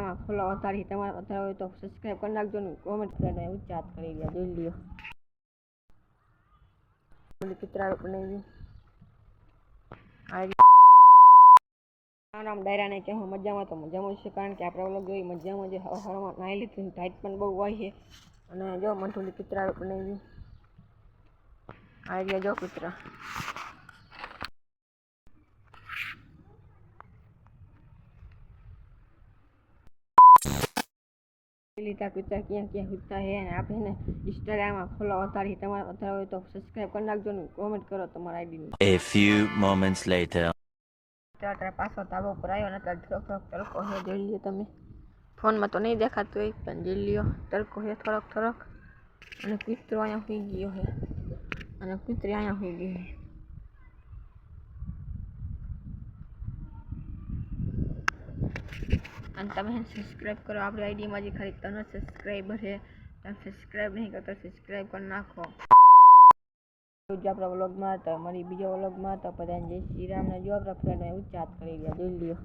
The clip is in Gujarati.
ઇન્સ્ટાગ્રામમાં ફોલો વધારી તમારે વધારે હોય તો સબસ્ક્રાઈબ કરી નાખજો ને કોમેન્ટ કરીને એવું ચાત કરી દે જોઈ લ્યો કૂતરા બનાવી નામ ડાયરાને કે હું મજામાં તો મજામાં છે કારણ કે આપણે વ્લોગ જોઈ મજામાં જે હવામાં નાહી લીધું ટાઈટ પણ બહુ હોય છે અને જો મંઠુલી કૂતરા બનાવી આવી જો કૂતરા લીધા કૂતરા ક્યાં ક્યાં કૂતરા છે અને આપણે ઇન્સ્ટાગ્રામમાં ફોલો વધારી તમારે વધારે હોય તો સબસ્ક્રાઈબ કરી નાખજો ને કોમેન્ટ કરો તમારા આઈડીની A few moments later. ત્યારે પાછો ધાબા ઉપર આવ્યો ને ત્યારે થોડોક તડકો છે જોઈ લ્યો તમે ફોનમાં તો નહીં દેખાતું હોય પણ જોઈ લ્યો તડકો છે થોડોક અને કૂતરો અહીંયા સુઈ ગયો છે અને કૂતરી અહીંયા સુઈ ગઈ છે અને તમે સબસ્ક્રાઈબ કરો આપણી આઈડીમાં જે ખાલી 3 સબસ્ક્રાઈબર છે તમે સબસ્ક્રાઈબ નહીં કરતા સબસ્ક્રાઈબ કરી નાખો આપણા વ્લોગમાં હતા મારી બીજા વ્લોગમાં હતા બધાને જય શ્રી રામને જો આપણા ફ્રેન્ડ એવું ચાત કરી ગયા જોઈ લ્યો